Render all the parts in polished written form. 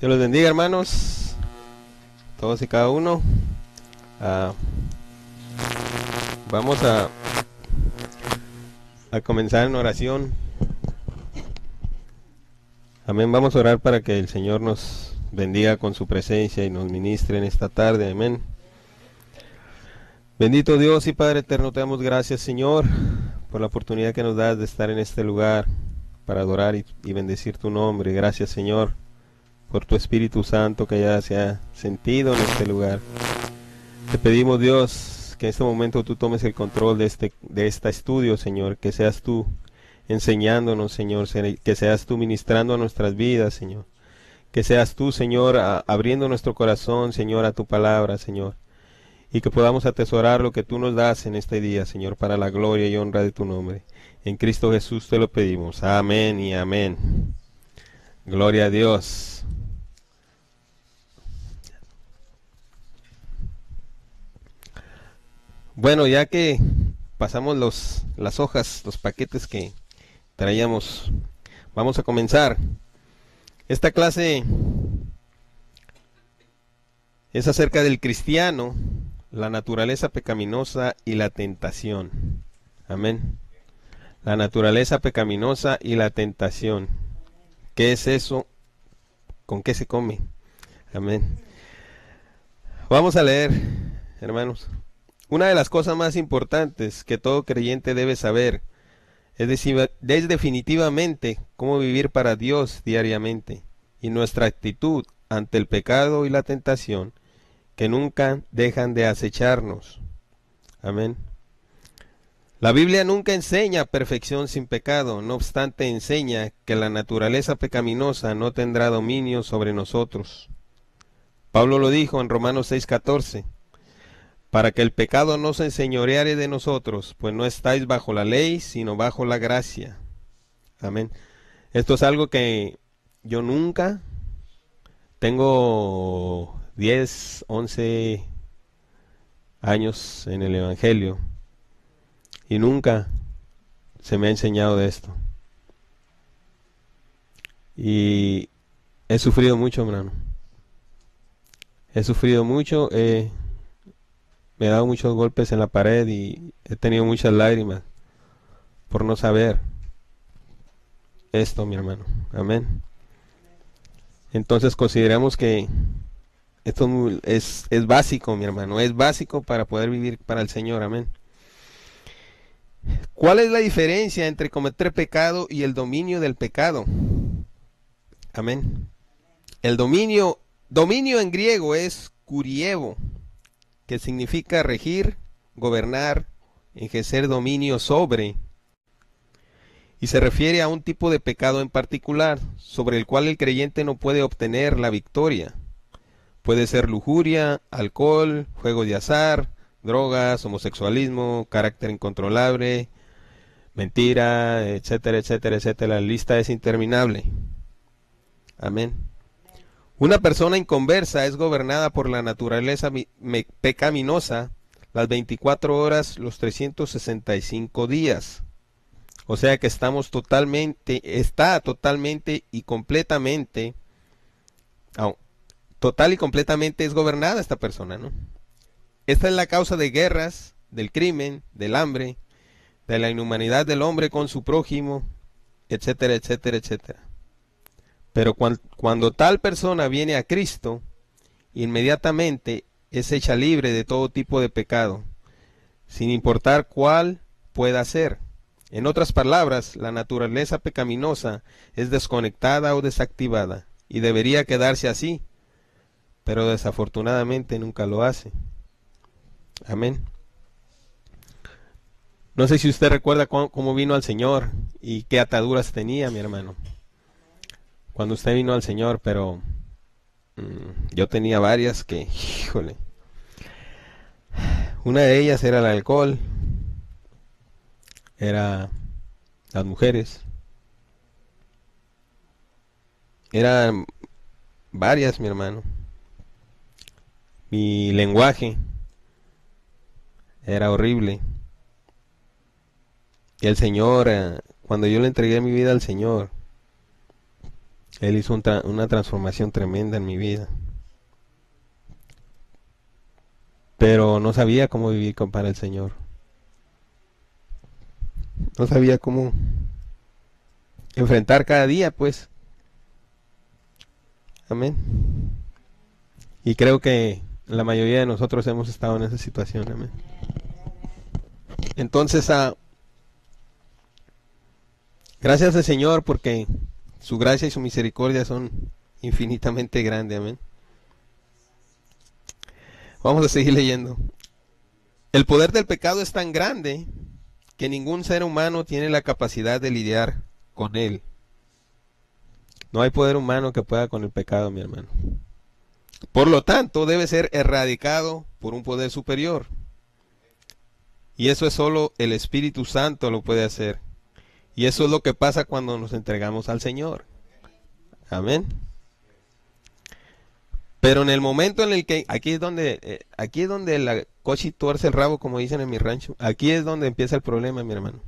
Dios los bendiga, hermanos, todos y cada uno. Vamos a comenzar en oración. Amén. Vamos a orar para que el Señor nos bendiga con su presencia y nos ministre en esta tarde. Amén. Bendito Dios y Padre eterno, te damos gracias, Señor, por la oportunidad que nos das de estar en este lugar para adorar y bendecir tu nombre. Gracias, Señor, por tu Espíritu Santo que ya se ha sentido en este lugar. Te pedimos, Dios, que en este momento tú tomes el control de este estudio, Señor, que seas tú enseñándonos, Señor, que seas tú ministrando a nuestras vidas, Señor, que seas tú, Señor, abriendo nuestro corazón, Señor, a tu palabra, Señor, y que podamos atesorar lo que tú nos das en este día, Señor, para la gloria y honra de tu nombre. En Cristo Jesús te lo pedimos. Amén y amén. Gloria a Dios. Bueno, ya que pasamos las hojas, los paquetes que traíamos, vamos a comenzar. Esta clase es acerca del cristiano, la naturaleza pecaminosa y la tentación. Amén. La naturaleza pecaminosa y la tentación. ¿Qué es eso? ¿Con qué se come? Amén. Vamos a leer, hermanos. Una de las cosas más importantes que todo creyente debe saber es definitivamente cómo vivir para Dios diariamente y nuestra actitud ante el pecado y la tentación que nunca dejan de acecharnos. Amén. La Biblia nunca enseña perfección sin pecado, no obstante enseña que la naturaleza pecaminosa no tendrá dominio sobre nosotros. Pablo lo dijo en Romanos 6:14, para que el pecado no se enseñoreare de nosotros, pues no estáis bajo la ley, sino bajo la gracia. Amén. Esto es algo que yo nunca tengo 10, 11 años en el Evangelio y nunca se me ha enseñado de esto. Y he sufrido mucho, hermano. He sufrido mucho, me he dado muchos golpes en la pared y he tenido muchas lágrimas por no saber esto, mi hermano. Amén. Entonces consideramos que esto es básico, mi hermano. Es básico para poder vivir para el Señor. Amén. ¿Cuál es la diferencia entre cometer pecado y el dominio del pecado? Amén. El dominio en griego es kurieo, que significa regir, gobernar, ejercer dominio sobre, y se refiere a un tipo de pecado en particular, sobre el cual el creyente no puede obtener la victoria. Puede ser lujuria, alcohol, juego de azar, drogas, homosexualismo, carácter incontrolable, mentira, etcétera, etcétera, etcétera. La lista es interminable. Amén. Una persona inconversa es gobernada por la naturaleza pecaminosa las 24 horas, los 365 días. O sea que está totalmente y completamente, total y completamente es gobernada esta persona, ¿no? Esta es la causa de guerras, del crimen, del hambre, de la inhumanidad del hombre con su prójimo, etcétera, etcétera, etcétera. Pero cuando tal persona viene a Cristo, inmediatamente es hecha libre de todo tipo de pecado, sin importar cuál pueda ser. En otras palabras, la naturaleza pecaminosa es desconectada o desactivada, y debería quedarse así, pero desafortunadamente nunca lo hace. Amén. No sé si usted recuerda cómo vino al Señor y qué ataduras tenía, mi hermano, cuando usted vino al Señor, pero yo tenía varias que, híjole, una de ellas era el alcohol, era las mujeres, eran varias, mi hermano. Mi lenguaje era horrible. Y el Señor, cuando yo le entregué mi vida al Señor, Él hizo una transformación tremenda en mi vida. Pero no sabía cómo vivir para el Señor. No sabía cómo enfrentar cada día, pues. Amén. Y creo que la mayoría de nosotros hemos estado en esa situación. Amén. Entonces, gracias al Señor porque su gracia y su misericordia son infinitamente grandes. Amén. Vamos a seguir leyendo. El poder del pecado es tan grande que ningún ser humano tiene la capacidad de lidiar con él. No hay poder humano que pueda con el pecado, mi hermano. Por lo tanto, debe ser erradicado por un poder superior. Y eso es solo el Espíritu Santo lo puede hacer. Y eso es lo que pasa cuando nos entregamos al Señor. Amén. Pero en el momento en el que, aquí es donde la cochi tuerce el rabo, como dicen en mi rancho. Aquí es donde empieza el problema, mi hermano.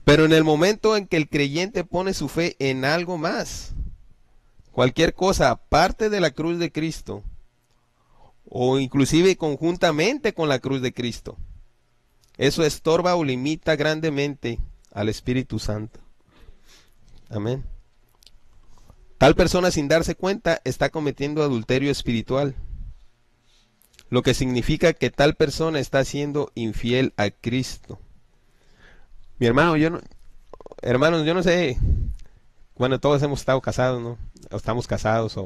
Pero en el momento en que el creyente pone su fe en algo más, cualquier cosa aparte de la cruz de Cristo, o inclusive conjuntamente con la cruz de Cristo, eso estorba o limita grandemente al Espíritu Santo. Amén. Tal persona, sin darse cuenta, está cometiendo adulterio espiritual, lo que significa que tal persona está siendo infiel a Cristo. Mi hermano, hermanos, yo no sé, bueno, todos hemos estado casados, ¿no? O estamos casados,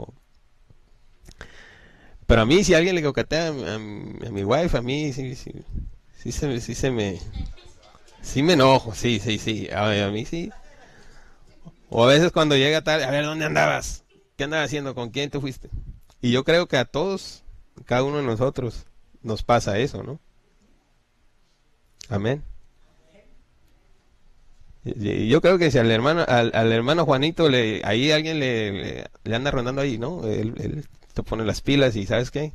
pero a mí, si alguien le coquetea a mi wife, a mí sí me enojo, sí, a mí sí. O a veces cuando llega tarde, a ver, ¿dónde andabas? ¿Qué andabas haciendo? ¿Con quién te fuiste? Y yo creo que a todos, cada uno de nosotros, nos pasa eso, ¿no? Amén. Y yo creo que si al hermano Juanito ahí alguien le anda rondando ahí, ¿no? Él te pone las pilas y ¿sabes qué?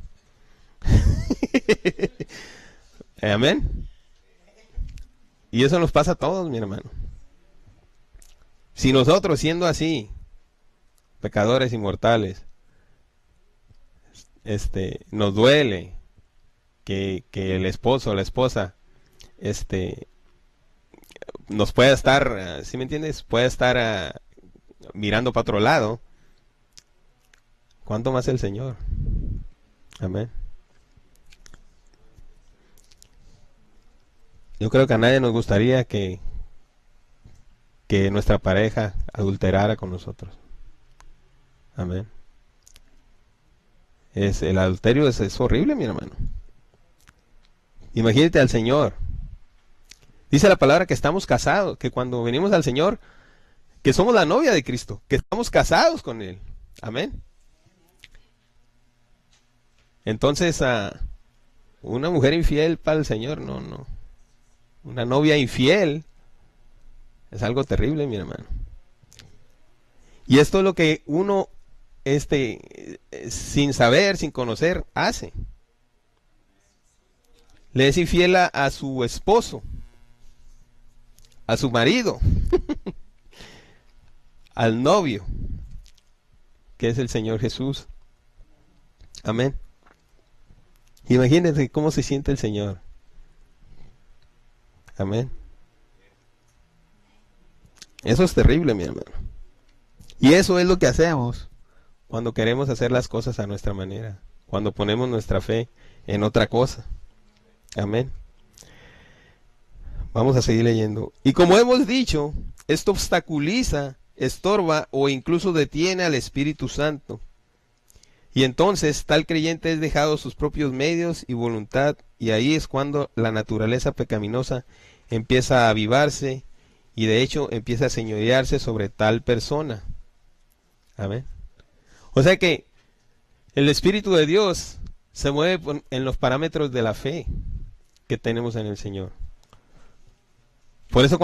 Amén. Y eso nos pasa a todos, mi hermano. Si nosotros, siendo así, pecadores inmortales, nos duele que el esposo o la esposa, nos pueda estar, ¿sí me entiendes? Pueda estar mirando para otro lado. ¿Cuánto más el Señor? Amén. Yo creo que a nadie nos gustaría que nuestra pareja adulterara con nosotros. Amén. El adulterio es horrible, mi hermano. Imagínate al Señor. Dice la palabra que estamos casados, que cuando venimos al Señor, que somos la novia de Cristo, que estamos casados con Él. Amén. Entonces, una mujer infiel para el Señor, no. Una novia infiel es algo terrible, mi hermano. Y esto es lo que uno, sin saber, sin conocer, hace. Le es infiel a su esposo, a su marido, al novio, que es el Señor Jesús. Amén. Imagínense cómo se siente el Señor. Amén. Eso es terrible, mi hermano. Y eso es lo que hacemos cuando queremos hacer las cosas a nuestra manera, cuando ponemos nuestra fe en otra cosa. Amén. Vamos a seguir leyendo. Y como hemos dicho, esto obstaculiza, estorba o incluso detiene al Espíritu Santo. Y entonces tal creyente es dejado sus propios medios y voluntad, y ahí es cuando la naturaleza pecaminosa empieza a avivarse y de hecho empieza a señorearse sobre tal persona. Amén. O sea que el Espíritu de Dios se mueve en los parámetros de la fe que tenemos en el Señor. Por eso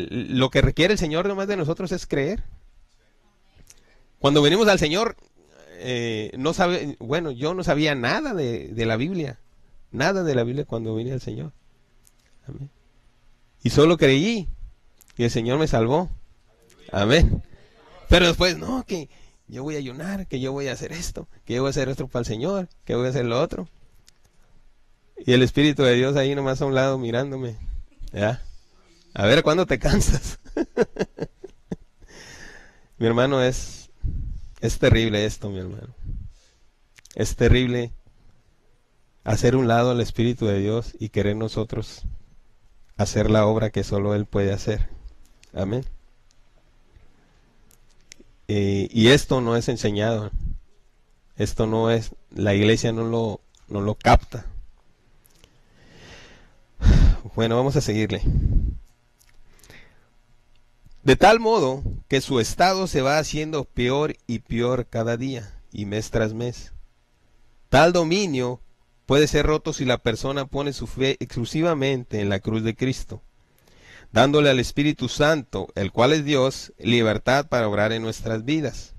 lo que requiere el Señor nomás de nosotros es creer. Cuando venimos al Señor, yo no sabía nada de la Biblia, nada de la Biblia cuando vine al Señor. Amén. Y solo creí. Y el Señor me salvó. Amén. Pero después, no, que yo voy a ayunar, que yo voy a hacer esto, que yo voy a hacer esto para el Señor, que voy a hacer lo otro. Y el Espíritu de Dios ahí nomás a un lado mirándome. ¿Ya? A ver cuándo te cansas. Mi hermano, es terrible esto, mi hermano. Es terrible hacer un lado al Espíritu de Dios y querer nosotros hacer la obra que solo Él puede hacer. Amén. Y esto no es enseñado. Esto no es, la iglesia no lo capta. Bueno, vamos a seguirle. De tal modo que su estado se va haciendo peor y peor cada día y mes tras mes. Tal dominio puede ser roto si la persona pone su fe exclusivamente en la cruz de Cristo, dándole al Espíritu Santo, el cual es Dios, libertad para obrar en nuestras vidas.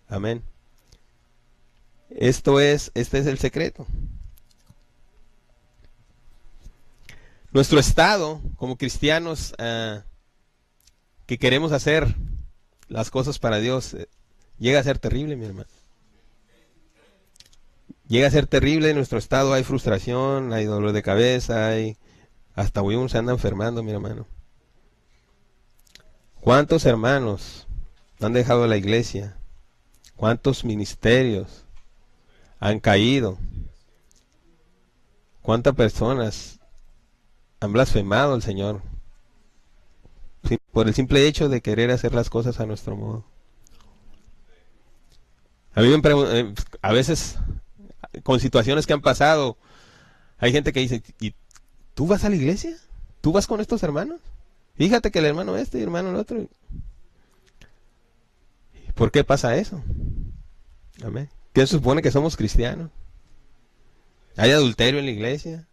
Amén. Este es el secreto. Nuestro estado como cristianos que queremos hacer las cosas para Dios llega a ser terrible, mi hermano. Llega a ser terrible nuestro estado. Hay frustración, hay dolor de cabeza, hasta uno se anda enfermando, mi hermano. ¿Cuántos hermanos han dejado la iglesia? ¿Cuántos ministerios han caído? ¿Cuántas personas han blasfemado al Señor por el simple hecho de querer hacer las cosas a nuestro modo? A mí a veces, con situaciones que han pasado, hay gente que dice, ¿y tú vas a la iglesia? ¿Tú vas con estos hermanos? Fíjate que el hermano este y el hermano el otro. ¿Por qué pasa eso? Amén. ¿Quién supone que somos cristianos? Hay adulterio en la iglesia.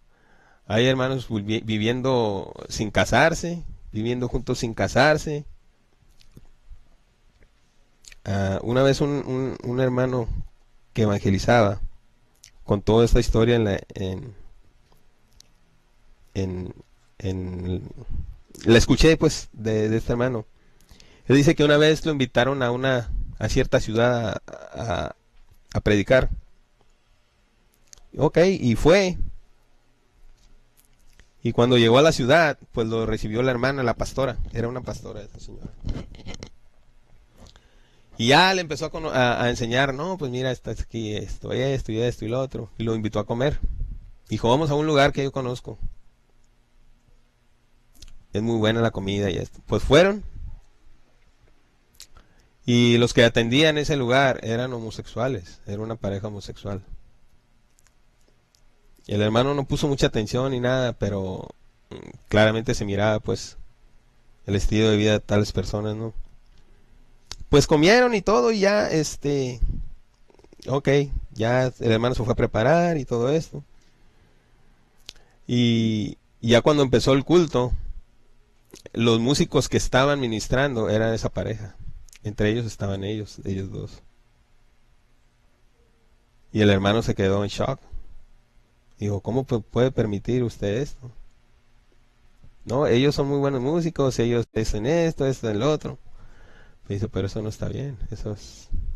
Hay hermanos viviendo sin casarse, viviendo juntos sin casarse. Una vez un hermano que evangelizaba contó esta historia la escuché pues de este hermano. Él dice que una vez lo invitaron a cierta ciudad a predicar. Ok, y fue. Y cuando llegó a la ciudad, pues lo recibió la hermana, la pastora. Era una pastora esa señora. Y ya le empezó a enseñar, no, pues mira, estás aquí, esto y lo otro. Y lo invitó a comer. Dijo, vamos a un lugar que yo conozco. Es muy buena la comida y esto. Pues fueron. Y los que atendían ese lugar eran homosexuales. Era una pareja homosexual. Y el hermano no puso mucha atención ni nada, pero claramente se miraba pues el estilo de vida de tales personas, ¿no? Pues comieron y todo y ya, ok, ya el hermano se fue a preparar y todo esto. Y ya cuando empezó el culto, los músicos que estaban ministrando eran esa pareja. Entre ellos estaban ellos dos. Y el hermano se quedó en shock. Dijo, ¿cómo puede permitir usted esto? No, ellos son muy buenos músicos, ellos hacen esto, el otro. Me dice, pero eso no está bien, eso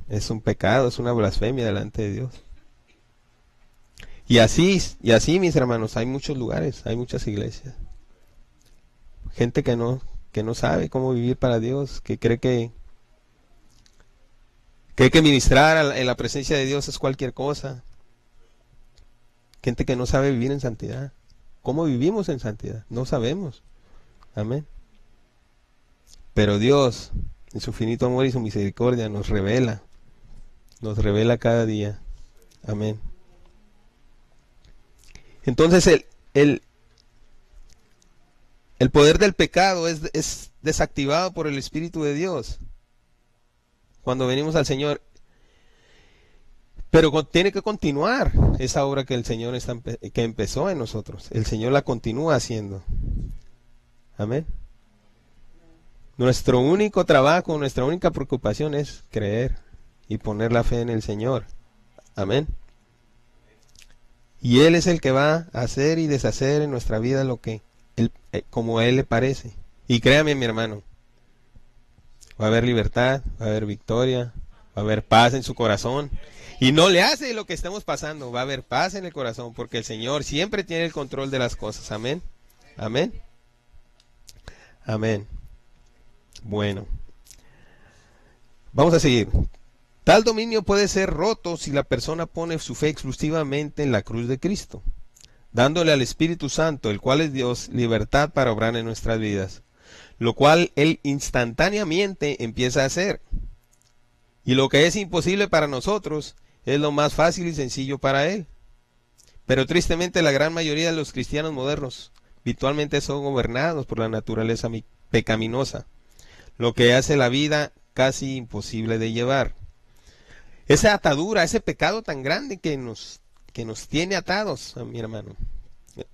es un pecado, es una blasfemia delante de Dios. Y así, mis hermanos, hay muchos lugares, hay muchas iglesias. Gente que no sabe cómo vivir para Dios, que cree que ministrar en la presencia de Dios es cualquier cosa. Gente que no sabe vivir en santidad. ¿Cómo vivimos en santidad? No sabemos. Amén. Pero Dios, en su finito amor y su misericordia, nos revela cada día. Amén. Entonces el poder del pecado es desactivado por el Espíritu de Dios cuando venimos al Señor. Pero tiene que continuar esa obra que el Señor que empezó en nosotros. El Señor la continúa haciendo. Amén. Nuestro único trabajo, nuestra única preocupación es creer y poner la fe en el Señor. Amén. Y Él es el que va a hacer y deshacer en nuestra vida lo que como a Él le parece. Y créame, mi hermano, va a haber libertad, va a haber victoria, va a haber paz en su corazón. Y no le hace lo que estamos pasando, va a haber paz en el corazón, porque el Señor siempre tiene el control de las cosas. Amén. Amén. Amén. Bueno, vamos a seguir. Tal dominio puede ser roto si la persona pone su fe exclusivamente en la cruz de Cristo, dándole al Espíritu Santo, el cual es Dios, libertad para obrar en nuestras vidas, lo cual Él instantáneamente empieza a hacer. Y lo que es imposible para nosotros es lo más fácil y sencillo para Él. Pero tristemente la gran mayoría de los cristianos modernos virtualmente son gobernados por la naturaleza pecaminosa, lo que hace la vida casi imposible de llevar. Esa atadura, ese pecado tan grande que nos tiene atados, mi hermano,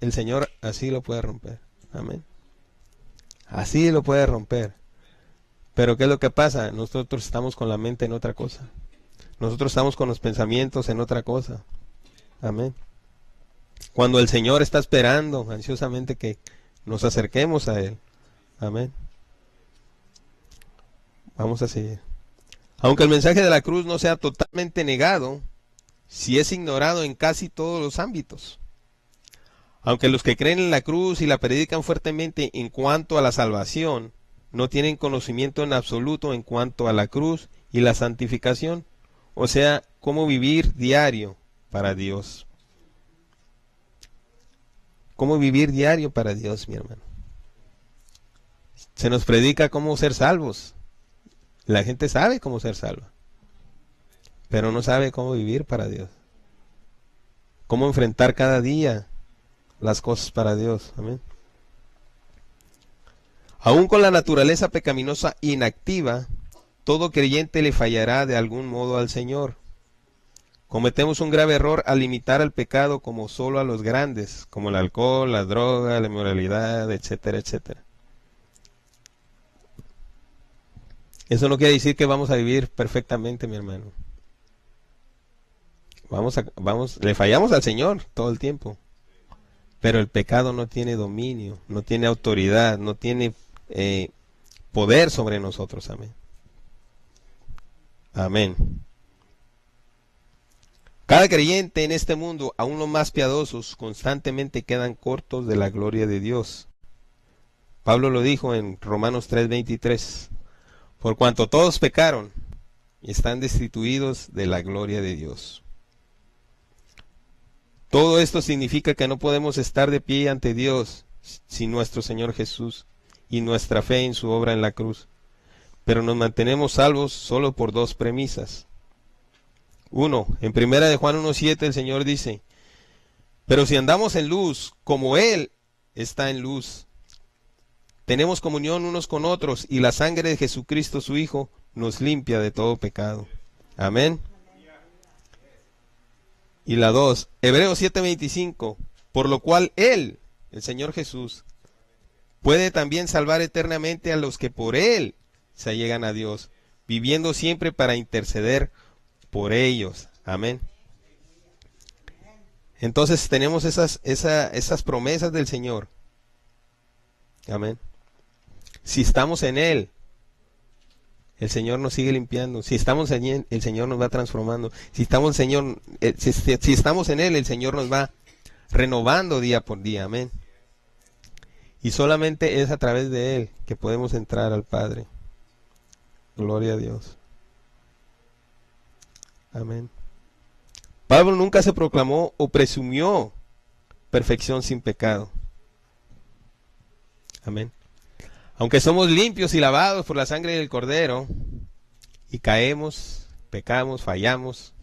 el Señor así lo puede romper. Amén. Así lo puede romper. Pero ¿qué es lo que pasa? Nosotros estamos con la mente en otra cosa. Nosotros estamos con los pensamientos en otra cosa. Amén. Cuando el Señor está esperando ansiosamente que nos acerquemos a Él. Amén. Vamos a seguir. Aunque el mensaje de la cruz no sea totalmente negado, sí es ignorado en casi todos los ámbitos. Aunque los que creen en la cruz y la predican fuertemente en cuanto a la salvación, no tienen conocimiento en absoluto en cuanto a la cruz y la santificación, o sea, cómo vivir diario para Dios. Cómo vivir diario para Dios, mi hermano. Se nos predica cómo ser salvos. La gente sabe cómo ser salva, pero no sabe cómo vivir para Dios. Cómo enfrentar cada día las cosas para Dios. Amén. Aún con la naturaleza pecaminosa inactiva, todo creyente le fallará de algún modo al Señor. Cometemos un grave error al limitar al pecado como solo a los grandes, como el alcohol, la droga, la inmoralidad, etcétera, etcétera. Eso no quiere decir que vamos a vivir perfectamente, mi hermano. Le fallamos al Señor todo el tiempo. Pero el pecado no tiene dominio, no tiene autoridad, no tiene poder sobre nosotros. Amén. Amén. Cada creyente en este mundo, aun los más piadosos, constantemente quedan cortos de la gloria de Dios. Pablo lo dijo en Romanos 3:23. Por cuanto todos pecaron y están destituidos de la gloria de Dios. Todo esto significa que no podemos estar de pie ante Dios sin nuestro Señor Jesús y nuestra fe en su obra en la cruz. Pero nos mantenemos salvos solo por dos premisas. Uno, en 1 de Juan 1:7 el Señor dice, pero si andamos en luz, como Él está en luz, tenemos comunión unos con otros y la sangre de Jesucristo su Hijo nos limpia de todo pecado. Amén. Y la 2, Hebreos 7:25, por lo cual Él, el Señor Jesús, puede también salvar eternamente a los que por Él se allegan a Dios, viviendo siempre para interceder por ellos. Amén. Entonces tenemos esas promesas del Señor. Amén. Si estamos en Él, el Señor nos sigue limpiando. Si estamos en Él, el Señor nos va transformando. Si estamos en Él, el Señor nos va renovando día por día. Amén. Y solamente es a través de Él que podemos entrar al Padre. Gloria a Dios. Amén. Pablo nunca se proclamó o presumió perfección sin pecado. Amén. Aunque somos limpios y lavados por la sangre del Cordero, y caemos, pecamos, fallamos,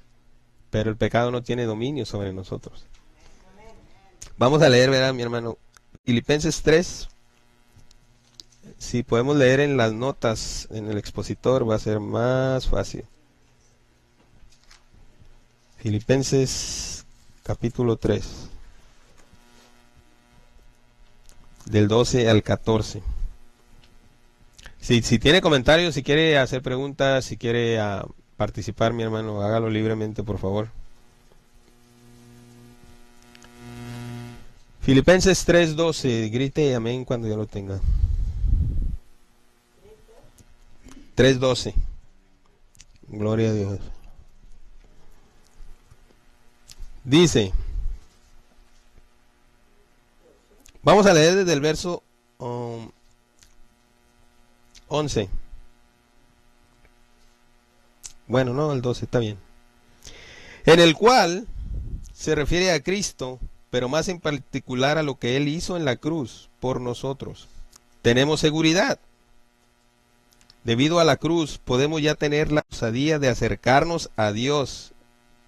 pero el pecado no tiene dominio sobre nosotros. Vamos a leer, ¿verdad, mi hermano? Filipenses 3. Si podemos leer en las notas, en el expositor, va a ser más fácil. Filipenses capítulo 3, del 12 al 14. Si tiene comentarios, si quiere hacer preguntas, si quiere participar, mi hermano, hágalo libremente, por favor. Filipenses 3:12, grite amén cuando ya lo tenga. 3:12. Gloria a Dios. Dice, vamos a leer desde el verso 11. Bueno, no, el 12 está bien. En el cual se refiere a Cristo, pero más en particular a lo que Él hizo en la cruz por nosotros. Tenemos seguridad. Debido a la cruz podemos ya tener la osadía de acercarnos a Dios.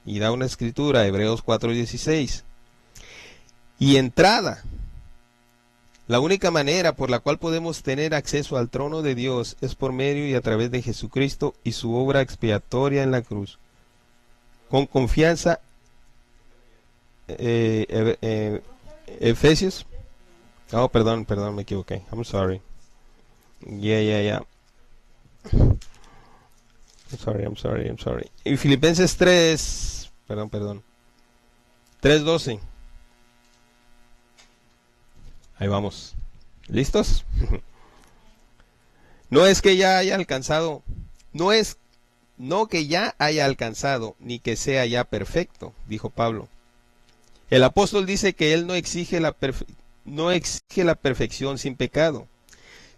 Y da una escritura, Hebreos 4:16. Y entrada. La única manera por la cual podemos tener acceso al trono de Dios es por medio y a través de Jesucristo y su obra expiatoria en la cruz. Con confianza, Efesios. Oh, perdón, me equivoqué. I'm sorry. Yeah. I'm sorry. Y Filipenses 3, perdón. 3:12. Ahí vamos. ¿Listos? No que ya haya alcanzado, ni que sea ya perfecto, dijo Pablo. El apóstol dice que él no exige la perfección sin pecado,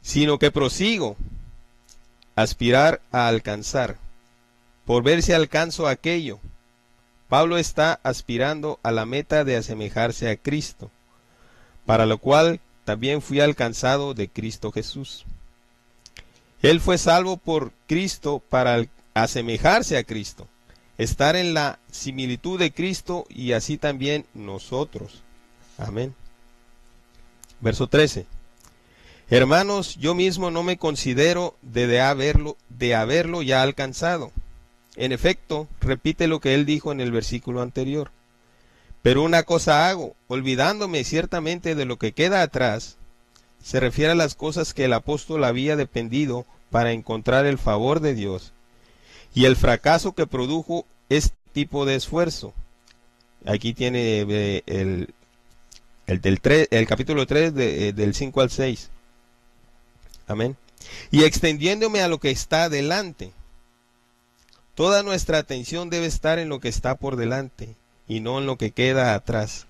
sino que prosigo aspirar a alcanzar, por ver si alcanzo aquello. Pablo está aspirando a la meta de asemejarse a Cristo, para lo cual también fui alcanzado de Cristo Jesús. Él fue salvo por Cristo para asemejarse a Cristo, estar en la similitud de Cristo y así también nosotros. Amén. Verso 13. Hermanos, yo mismo no me considero de haberlo ya alcanzado. En efecto, repite lo que él dijo en el versículo anterior. Pero una cosa hago, olvidándome ciertamente de lo que queda atrás, se refiere a las cosas que el apóstol había dependido para encontrar el favor de Dios, y el fracaso que produjo este tipo de esfuerzo. Aquí tiene el capítulo 3 del 5 al 6. Amén. Y extendiéndome a lo que está delante. Toda nuestra atención debe estar en lo que está por delante y no en lo que queda atrás.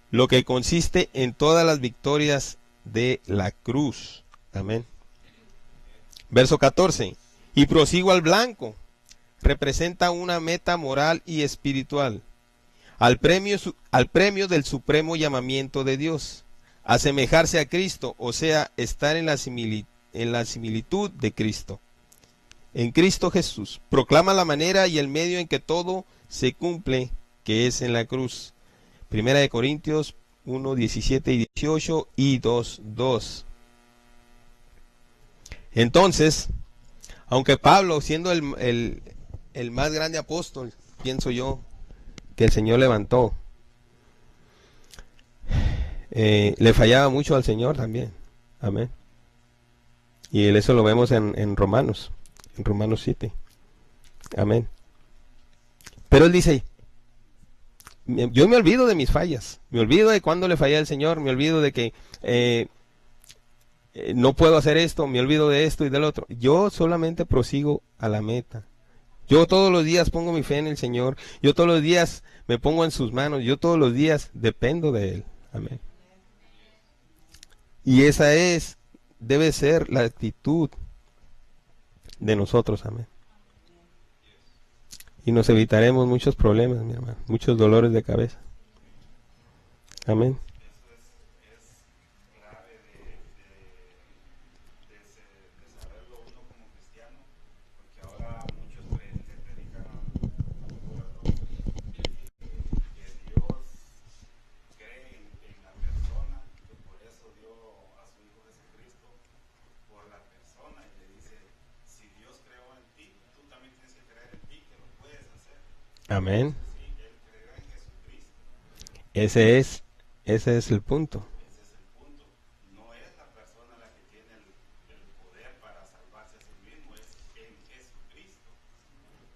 Lo que consiste en todas las victorias de la cruz. Amén. Verso 14. Y prosigo al blanco. Representa una meta moral y espiritual. Al premio del supremo llamamiento de Dios. Asemejarse a Cristo, o sea, estar en la similitud de Cristo. En Cristo Jesús. Proclama la manera y el medio en que todo se cumple, que es en la cruz. Primera de Corintios 1:17 y 18 y 2:2. Entonces, aunque Pablo, siendo el más grande apóstol, pienso yo, que el Señor levantó, le fallaba mucho al Señor también. Amén. Y eso lo vemos en Romanos 7. Amén. Pero él dice, yo me olvido de mis fallas, me olvido de cuando le fallé al Señor, me olvido de que no puedo hacer esto, me olvido de esto y del otro. Yo solamente prosigo a la meta. Yo todos los días pongo mi fe en el Señor, yo todos los días me pongo en sus manos, yo todos los días dependo de Él. Amén. Y esa debe ser la actitud de nosotros. Amén. Y nos evitaremos muchos problemas, mi hermano, muchos dolores de cabeza. Amén. Amén. Ese es el punto. No es la persona la que tiene el poder para salvarse a sí mismo, es en Jesucristo.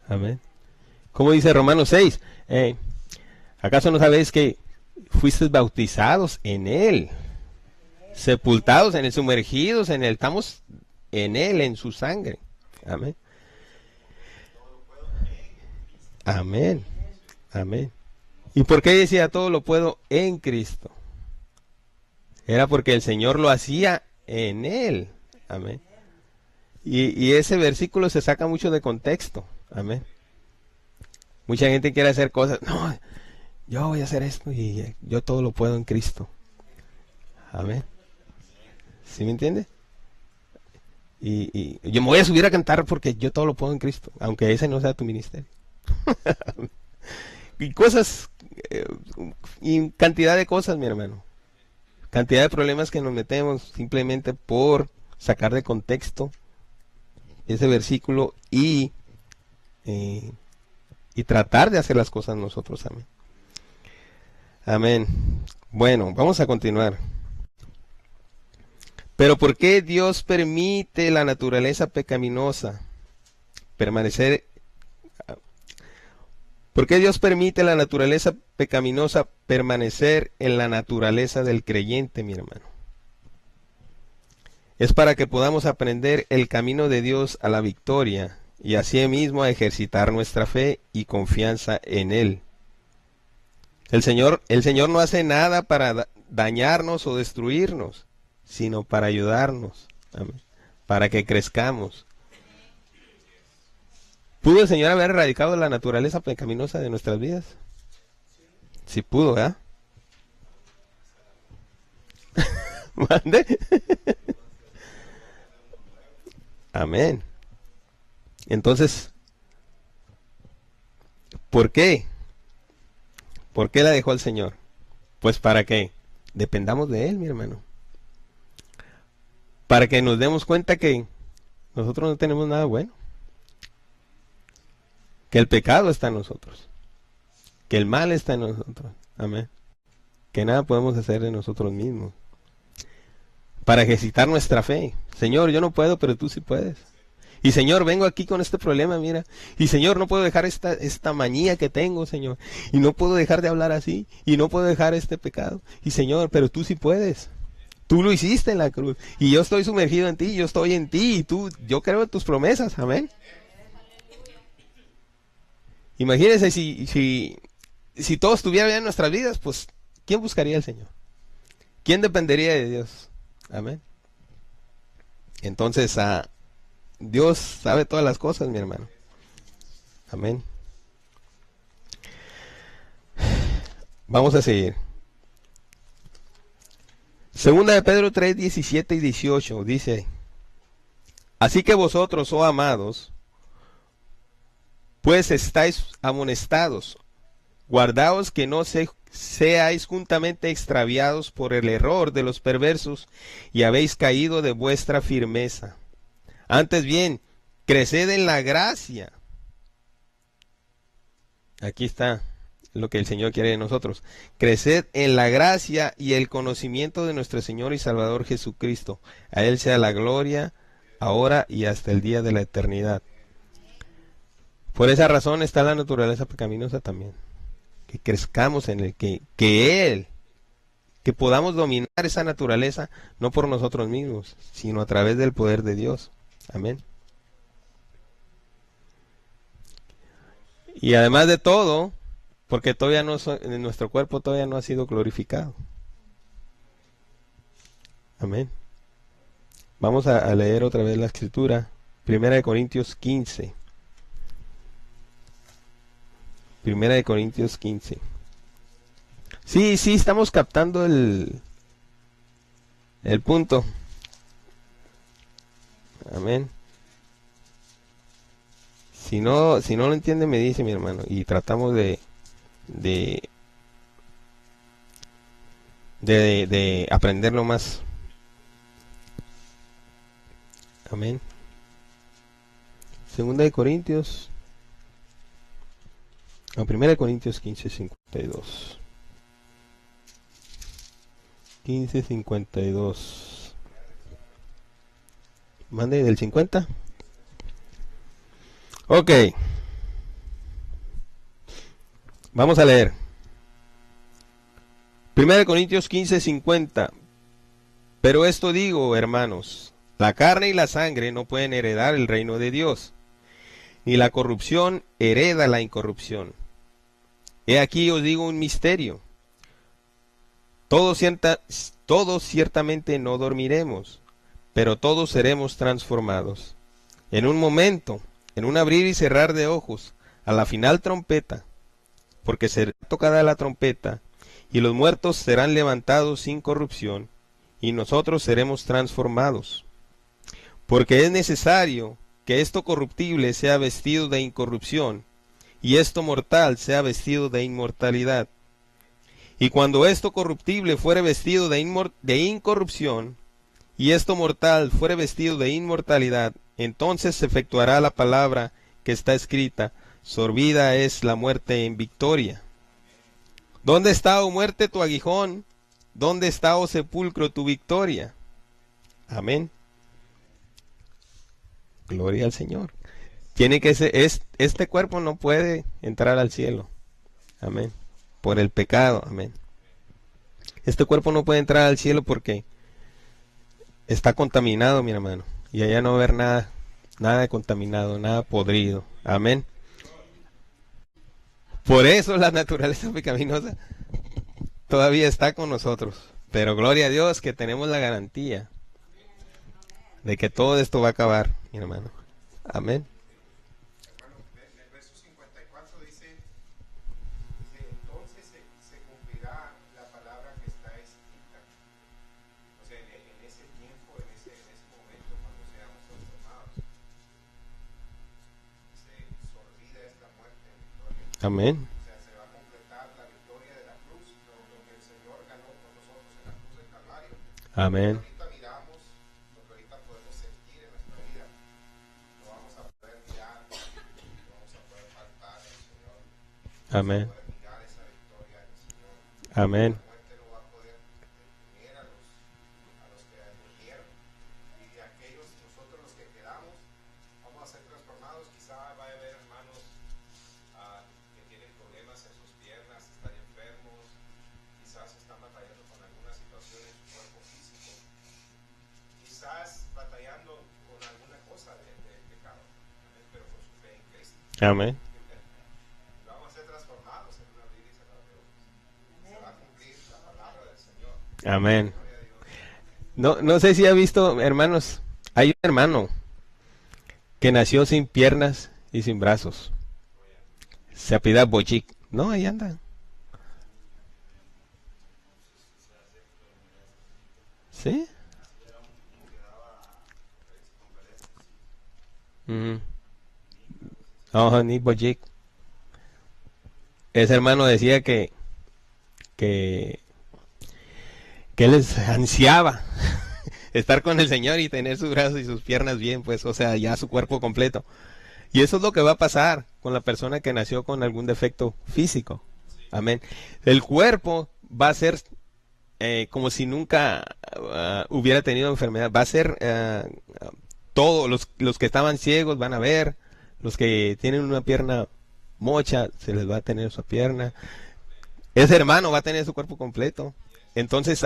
Amén. Como dice Romanos 6, ¿acaso no sabéis que fuisteis bautizados en Él? Sepultados en Él, sumergidos en Él, estamos en Él, en su sangre. Amén. Amén. Amén. ¿Y por qué decía todo lo puedo en Cristo? Era porque el Señor lo hacía en Él. Amén. Y ese versículo se saca mucho de contexto. Amén. Mucha gente quiere hacer cosas. No, yo voy a hacer esto y yo todo lo puedo en Cristo. Amén. ¿Sí me entiende? Y yo me voy a subir a cantar porque yo todo lo puedo en Cristo, aunque ese no sea tu ministerio. Y cosas, y cantidad de cosas, mi hermano. Cantidad de problemas que nos metemos simplemente por sacar de contexto ese versículo y tratar de hacer las cosas nosotros. Amén. Amén. Bueno, vamos a continuar. Pero ¿por qué Dios permite la naturaleza pecaminosa permanecer? ¿Por qué Dios permite la naturaleza pecaminosa permanecer en la naturaleza del creyente, mi hermano? Es para que podamos aprender el camino de Dios a la victoria y así mismo a ejercitar nuestra fe y confianza en Él. El Señor no hace nada para dañarnos o destruirnos, sino para ayudarnos, amén, para que crezcamos. ¿Pudo el Señor haber erradicado la naturaleza pecaminosa de nuestras vidas? Sí pudo, ¿verdad? ¿Mande? Amén. Entonces, ¿por qué? ¿Por qué la dejó el Señor? Pues para que dependamos de Él, mi hermano. Para que nos demos cuenta que nosotros no tenemos nada bueno. Que el pecado está en nosotros. Que el mal está en nosotros. Amén. Que nada podemos hacer de nosotros mismos. Para ejercitar nuestra fe. Señor, yo no puedo, pero tú sí puedes. Y Señor, vengo aquí con este problema, mira. Y Señor, no puedo dejar esta manía que tengo, Señor. Y no puedo dejar de hablar así. Y no puedo dejar este pecado. Y Señor, pero tú sí puedes. Tú lo hiciste en la cruz. Y yo estoy sumergido en ti. Yo estoy en ti. Y yo creo en tus promesas. Amén. Imagínense si todo estuviera bien en nuestras vidas, pues, ¿quién buscaría al Señor? ¿Quién dependería de Dios? Amén. Entonces, Dios sabe todas las cosas, mi hermano. Amén. Vamos a seguir. Segunda de Pedro 3, 17 y 18 dice: así que vosotros, oh amados, pues estáis amonestados, guardaos que no seáis juntamente extraviados por el error de los perversos y habéis caído de vuestra firmeza. Antes bien, creced en la gracia. Aquí está lo que el Señor quiere de nosotros. Creced en la gracia y el conocimiento de nuestro Señor y Salvador Jesucristo. A Él sea la gloria, ahora y hasta el día de la eternidad. Por esa razón está la naturaleza pecaminosa también. Que crezcamos en el que Él, que podamos dominar esa naturaleza, no por nosotros mismos, sino a través del poder de Dios. Amén. Y además de todo, porque todavía nuestro cuerpo todavía no ha sido glorificado. Amén. Vamos a leer otra vez la escritura. 1 Corintios 15. 1 Corintios 15. Sí, estamos captando el punto. Amén. Si no lo entiende, me dice, mi hermano, y tratamos de aprenderlo más. Amén. Segunda de Corintios. No, 1 Corintios 15, 52. 15, 52. Mande del 50. Ok. Vamos a leer. 1 Corintios 15, 50. Pero esto digo, hermanos, La carne y la sangre no pueden heredar el reino de Dios, ni la corrupción hereda la incorrupción. He aquí os digo un misterio. Todos ciertamente no dormiremos, pero todos seremos transformados. En un momento, en un abrir y cerrar de ojos, a la final trompeta, porque será tocada la trompeta, y los muertos serán levantados sin corrupción, y nosotros seremos transformados. Porque es necesario que esto corruptible sea vestido de incorrupción, y esto mortal sea vestido de inmortalidad. Y cuando esto corruptible fuere vestido de incorrupción, y esto mortal fuere vestido de inmortalidad, entonces se efectuará la palabra que está escrita: sorbida es la muerte en victoria. ¿Dónde está, oh muerte, tu aguijón? ¿Dónde está, oh sepulcro, tu victoria? Amén. Gloria al Señor. Tiene que ser, este cuerpo no puede entrar al cielo. Amén. Por el pecado. Amén. Este cuerpo no puede entrar al cielo porque está contaminado, mi hermano. Y allá no va a haber nada, nada de contaminado, nada podrido. Amén. Por eso la naturaleza pecaminosa todavía está con nosotros. Pero gloria a Dios que tenemos la garantía de que todo esto va a acabar, mi hermano. Amén. Hermano, el verso 54 dice entonces se cumplirá la palabra que está escrita. O sea, en ese tiempo, en ese momento, cuando seamos transformados, se olvida esta muerte en victoria. Amén. O sea, se va a completar la victoria de la cruz, lo que el Señor ganó por nosotros en la cruz del Calvario. Amén. Ahorita miramos, lo que ahorita podemos sentir en nuestra vida, no vamos a poder mirar, no vamos a poder faltar al Señor. Amén. Poder mirar esa victoria del Señor. Amén. La muerte no va a poder detener a los que murieron. Y de aquellos, nosotros los que quedamos, vamos a ser transformados. Quizá va a haber hermanos que tienen problemas en sus piernas, están enfermos, quizás están batallando con alguna situación en su cuerpo físico, quizás batallando con alguna cosa del pecado, pero con su fe en Cristo. Amén. Vamos a ser transformados en una vida y cerrar de ojos. Se va a cumplir la palabra del Señor. Amén. Gloria a Dios. No sé si ha visto, hermanos, hay un hermano que nació sin piernas y sin brazos. Se apellida Bojic. No, ahí anda. ¿Sí? Oh, Nick Bojic. Ese hermano decía que él ansiaba estar con el Señor y tener sus brazos y sus piernas bien, pues, o sea, ya su cuerpo completo. Y eso es lo que va a pasar con la persona que nació con algún defecto físico. Amén. El cuerpo va a ser como si nunca hubiera tenido enfermedad. Va a ser todos los que estaban ciegos van a ver, los que tienen una pierna mocha, se les va a tener su pierna. Ese hermano va a tener su cuerpo completo. Entonces,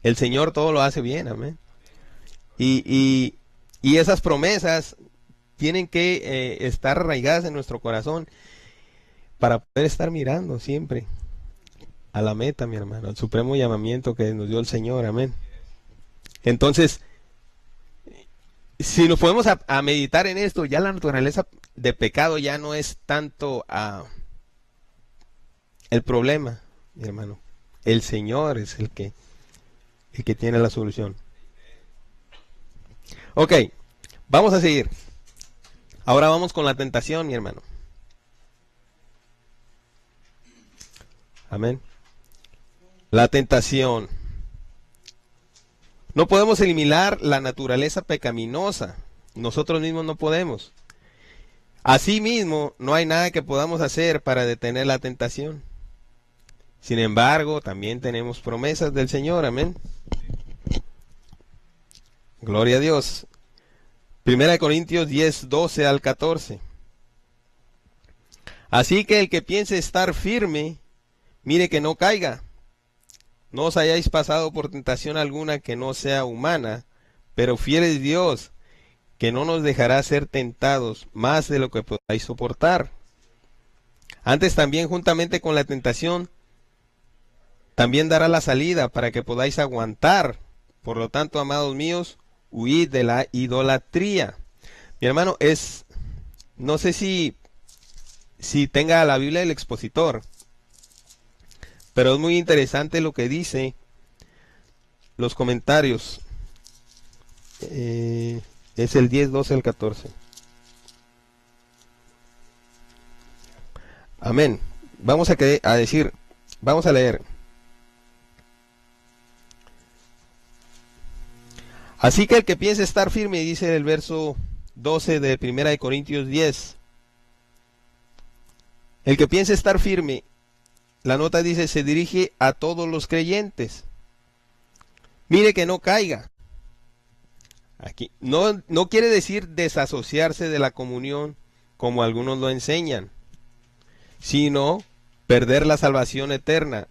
el Señor todo lo hace bien, amén. Y esas promesas tienen que estar arraigadas en nuestro corazón para poder estar mirando siempre a la meta, mi hermano, al supremo llamamiento que nos dio el Señor, amén. Entonces, si nos podemos a meditar en esto, ya la naturaleza de pecado ya no es tanto el problema, mi hermano. El Señor es el que tiene la solución. Ok, vamos a seguir. Ahora vamos con la tentación, mi hermano. Amén. La tentación. No podemos eliminar la naturaleza pecaminosa. Nosotros mismos no podemos. Asimismo, no hay nada que podamos hacer para detener la tentación. Sin embargo, también tenemos promesas del Señor. Amén. Gloria a Dios. 1 Corintios 10, 12 al 14. Así que el que piense estar firme, mire que no caiga. No os hayáis pasado por tentación alguna que no sea humana, Pero fiel es Dios, que no nos dejará ser tentados más de lo que podáis soportar. Antes también, juntamente con la tentación, también dará la salida para que podáis aguantar. Por lo tanto, amados míos, huid de la idolatría. Mi hermano, no sé si tenga la Biblia del expositor, pero es muy interesante lo que dice los comentarios. Es el 10, 12 al 14. Amén. Vamos vamos a leer. Así que el que piense estar firme, dice el verso 12 de 1 Corintios 10. El que piense estar firme, la nota dice, se dirige a todos los creyentes. Mire que no caiga. Aquí no quiere decir desasociarse de la comunión como algunos lo enseñan, sino perder la salvación eterna.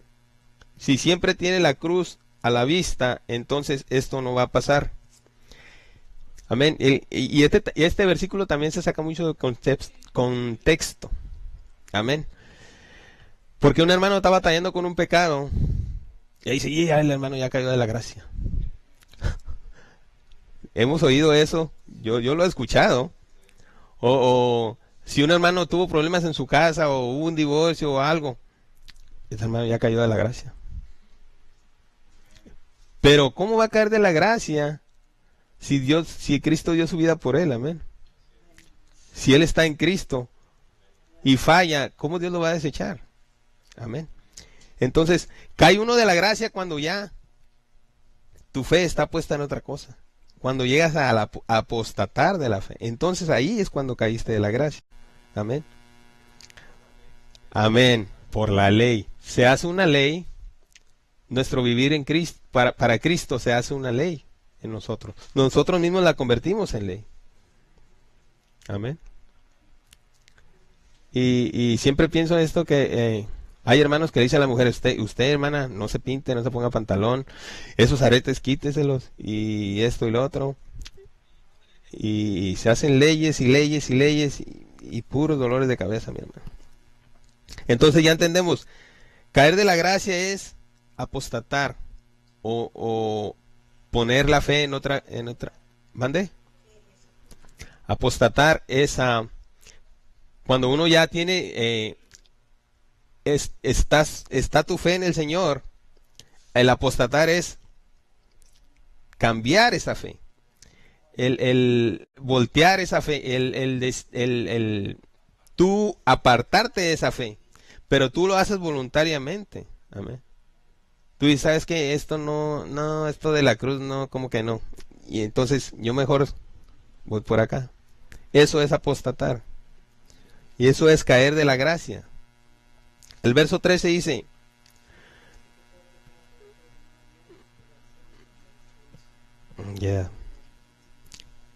Si siempre tiene la cruz a la vista, entonces esto no va a pasar. Amén. Y este versículo también se saca mucho de contexto. Amén. Porque un hermano está batallando con un pecado y ahí dice, ya el hermano ya cayó de la gracia. Hemos oído eso, yo lo he escuchado. O si un hermano tuvo problemas en su casa o hubo un divorcio o algo, ese hermano ya cayó de la gracia. Pero ¿cómo va a caer de la gracia si Cristo dio su vida por él? Amén. Si él está en Cristo y falla, ¿cómo Dios lo va a desechar? Amén. Entonces, cae uno de la gracia cuando ya tu fe está puesta en otra cosa. Cuando llegas a apostatar de la fe. Entonces ahí es cuando caíste de la gracia. Amén. Amén. Por la ley. Se hace una ley. Nuestro vivir en Cristo, para Cristo se hace una ley en nosotros. Nosotros mismos la convertimos en ley. Amén. Y siempre pienso en esto que hay hermanos que le dicen a la mujer, usted hermana, no se pinte, no se ponga pantalón, esos aretes quíteselos, y esto y lo otro. Y se hacen leyes y leyes y leyes y puros dolores de cabeza, mi hermano. Entonces ya entendemos, caer de la gracia es apostatar o poner la fe en otra. ¿Mande? Apostatar es cuando uno ya tiene está tu fe en el Señor. El apostatar es cambiar esa fe, el voltear esa fe, el tú apartarte de esa fe, pero tú lo haces voluntariamente. Amén. Tú dices, ¿sabes qué? Esto no, esto de la cruz no, como que no. Y entonces yo mejor voy por acá. Eso es apostatar. Y eso es caer de la gracia. El verso 13 dice,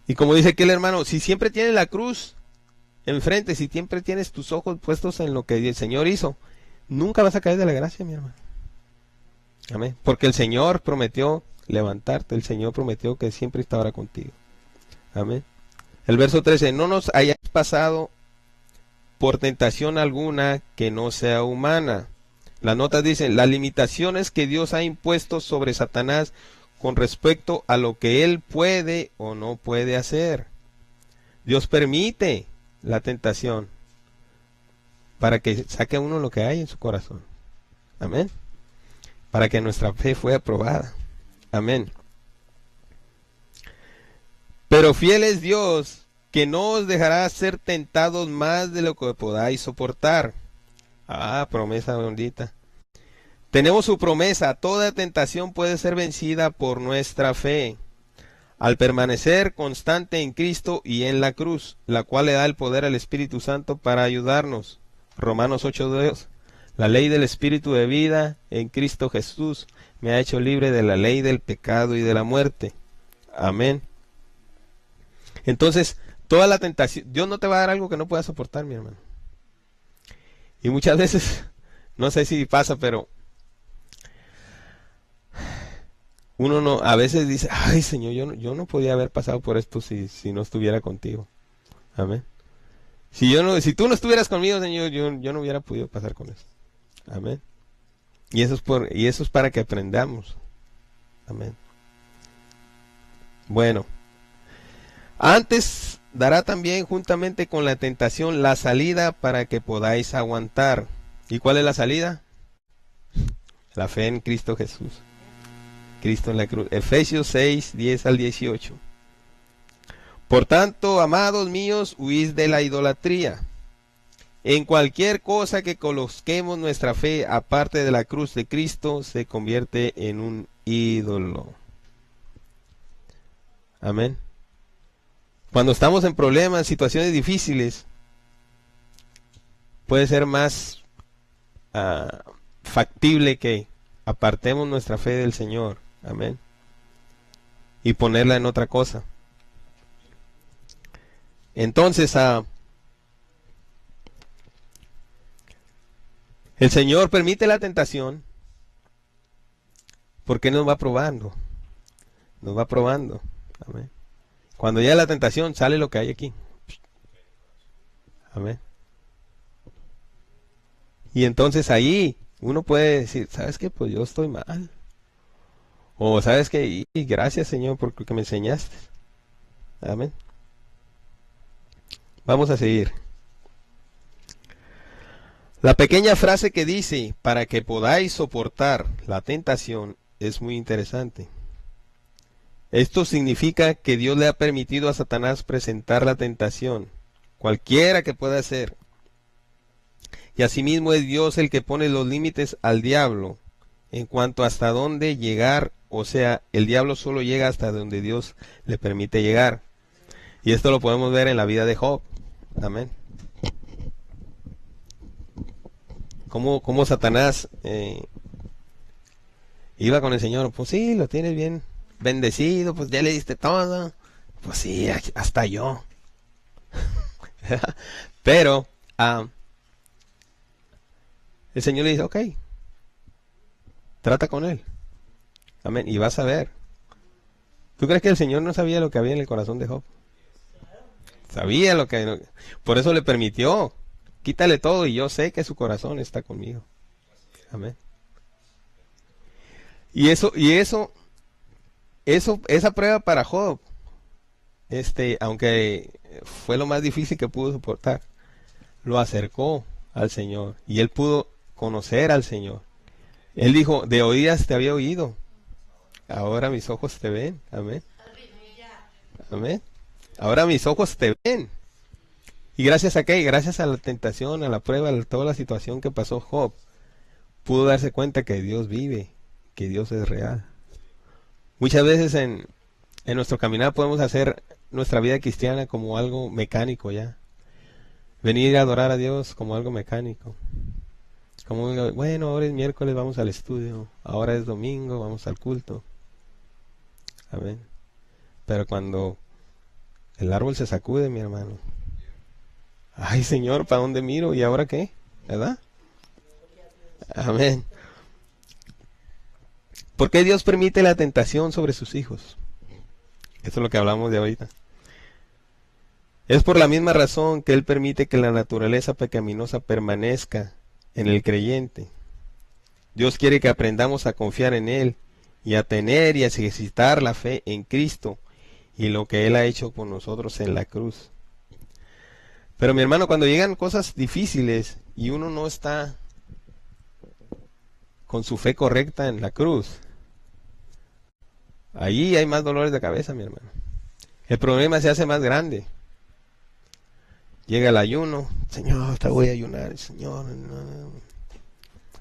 y como dice aquel hermano, si siempre tienes la cruz enfrente, si siempre tienes tus ojos puestos en lo que el Señor hizo, nunca vas a caer de la gracia, mi hermano. Amén. Porque el Señor prometió levantarte, el Señor prometió que siempre estará contigo. Amén. El verso 13, no nos hayáis pasado por tentación alguna que no sea humana. Las notas dicen, las limitaciones que Dios ha impuesto sobre Satanás con respecto a lo que él puede o no puede hacer. Dios permite la tentación para que saque a uno lo que hay en su corazón. Amén. Para que nuestra fe fue aprobada. Amén. Pero fiel es Dios, que no os dejará ser tentados más de lo que podáis soportar. Promesa bendita. Tenemos su promesa, toda tentación puede ser vencida por nuestra fe, al permanecer constante en Cristo y en la cruz, la cual le da el poder al Espíritu Santo para ayudarnos. Romanos 8:2. La ley del Espíritu de vida en Cristo Jesús me ha hecho libre de la ley del pecado y de la muerte. Amén. Entonces, toda la tentación, Dios no te va a dar algo que no puedas soportar, mi hermano. Y muchas veces, no sé si pasa, pero uno no, a veces dice, ay Señor, yo no podía haber pasado por esto si no estuviera contigo. Amén. Si tú no estuvieras conmigo, Señor, yo no hubiera podido pasar con eso. Amén. Y eso es para que aprendamos. Amén. Bueno, antes dará también juntamente con la tentación la salida para que podáis aguantar. ¿Y cuál es la salida? La fe en Cristo Jesús. Cristo en la cruz. Efesios 6, 10 al 18. Por tanto, amados míos, huid de la idolatría. En cualquier cosa que coloquemos nuestra fe aparte de la cruz de Cristo, se convierte en un ídolo. Amén. Cuando estamos en problemas, situaciones difíciles, puede ser más factible que apartemos nuestra fe del Señor. Amén. Y ponerla en otra cosa. Entonces, el Señor permite la tentación porque nos va probando. Nos va probando. Amén. Cuando llega la tentación, sale lo que hay aquí. Amén. Y entonces ahí uno puede decir, ¿sabes qué? Pues yo estoy mal. O ¿sabes qué? Y gracias, Señor, porque me enseñaste. Amén. Vamos a seguir. La pequeña frase que dice, para que podáis soportar la tentación, es muy interesante. Esto significa que Dios le ha permitido a Satanás presentar la tentación, cualquiera que pueda ser. Y asimismo es Dios el que pone los límites al diablo en cuanto hasta dónde llegar, o sea, el diablo solo llega hasta donde Dios le permite llegar. Y esto lo podemos ver en la vida de Job. Amén. Como Satanás iba con el Señor, pues sí, lo tienes bien bendecido, pues ya le diste todo, pues sí, hasta yo. Pero el Señor le dice, ok, trata con él. Amén. Y vas a ver. ¿Tú crees que el Señor no sabía lo que había en el corazón de Job? Sabía lo que... Por eso le permitió. Quítale todo y yo sé que su corazón está conmigo. Amén. Esa prueba para Job, aunque fue lo más difícil que pudo soportar, lo acercó al Señor y él pudo conocer al Señor. Él dijo, de oídas te había oído, ahora mis ojos te ven. Amén. Amén. Ahora mis ojos te ven. ¿Y gracias a qué? Gracias a la tentación, a la prueba, a toda la situación que pasó Job, pudo darse cuenta que Dios vive, que Dios es real. Muchas veces en nuestro caminar podemos hacer nuestra vida cristiana como algo mecánico ya. Venir a adorar a Dios como algo mecánico. Como, bueno, ahora es miércoles, vamos al estudio. Ahora es domingo, vamos al culto. Amén. Pero cuando el árbol se sacude, mi hermano. Ay, Señor, ¿para dónde miro? ¿Y ahora qué? ¿Verdad? Amén. ¿Por qué Dios permite la tentación sobre sus hijos? Eso es lo que hablamos de ahorita. Es por la misma razón que Él permite que la naturaleza pecaminosa permanezca en el creyente. Dios quiere que aprendamos a confiar en Él y a tener y a ejercitar la fe en Cristo y lo que Él ha hecho por nosotros en la cruz. Pero mi hermano, cuando llegan cosas difíciles y uno no está con su fe correcta en la cruz, ahí hay más dolores de cabeza, mi hermano. El problema se hace más grande. Llega el ayuno, Señor, te voy a ayunar, Señor, no,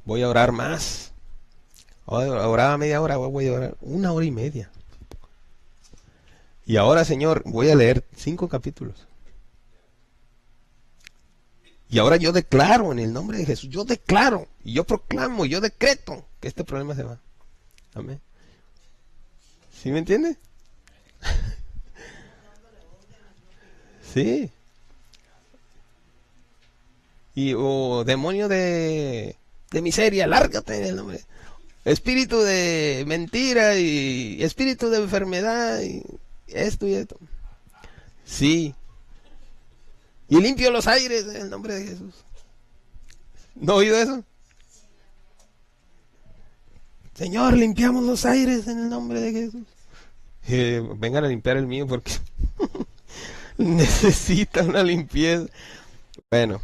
voy a orar más. Oraba media hora, voy a orar 1 hora y media. Y ahora, Señor, voy a leer 5 capítulos. Y ahora yo declaro en el nombre de Jesús, yo declaro, y yo proclamo, yo decreto que este problema se va. Amén. ¿Sí me entiende? Sí. Y demonio de miseria, lárgate en el nombre. espíritu de mentira y espíritu de enfermedad y esto y esto. Sí. Y limpio los aires en el nombre de Jesús. ¿No ha oído eso? Señor, limpiamos los aires en el nombre de Jesús. Vengan a limpiar el mío porque necesita una limpieza. Bueno,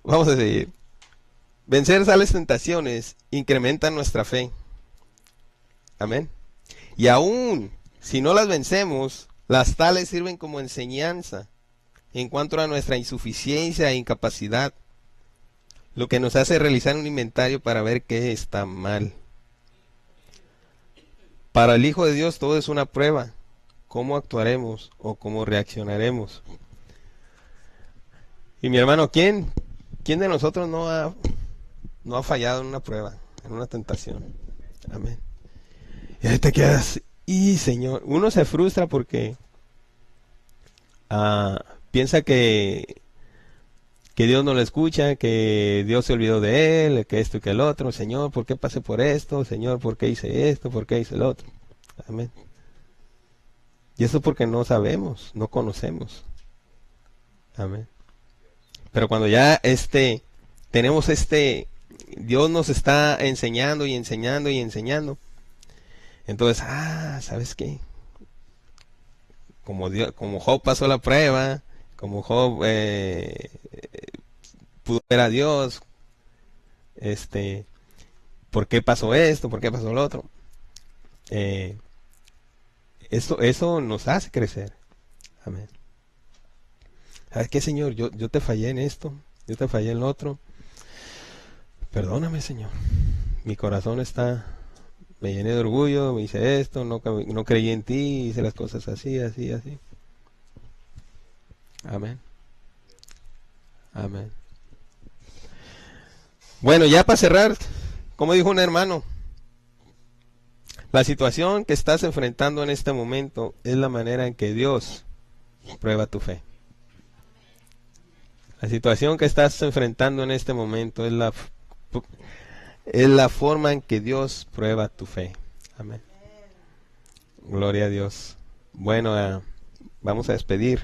vamos a seguir. Vencer tales tentaciones incrementa nuestra fe. Amén. Y aún si no las vencemos, las tales sirven como enseñanza en cuanto a nuestra insuficiencia e incapacidad, lo que nos hace realizar un inventario para ver qué está mal. Para el Hijo de Dios todo es una prueba. ¿Cómo actuaremos o cómo reaccionaremos? Y mi hermano, ¿quién de nosotros no ha fallado en una prueba, en una tentación? Amén. Y ahí te quedas, y Señor, uno se frustra porque piensa que Dios no lo escucha, que Dios se olvidó de él, que esto y que el otro. Señor, ¿por qué pasé por esto? Señor, ¿por qué hice esto? ¿Por qué hice el otro? Amén. Y eso porque no sabemos, no conocemos. Amén. Pero cuando ya tenemos Dios nos está enseñando y enseñando y enseñando. Entonces, ¿sabes qué? Como Job pasó la prueba, como Job pudo ver a Dios, ¿por qué pasó esto? ¿Por qué pasó lo otro? Eso nos hace crecer. Amén. ¿Sabes qué, Señor? Yo te fallé en esto, yo te fallé en lo otro. Perdóname, Señor. Mi corazón me llené de orgullo, me hice esto, no creí en ti, hice las cosas así, así, así. Amén. Amén. Bueno, ya para cerrar, como dijo un hermano, la situación que estás enfrentando en este momento es la manera en que Dios prueba tu fe. La situación que estás enfrentando en este momento es la forma en que Dios prueba tu fe. Amén. Gloria a Dios. Bueno, vamos a despedir.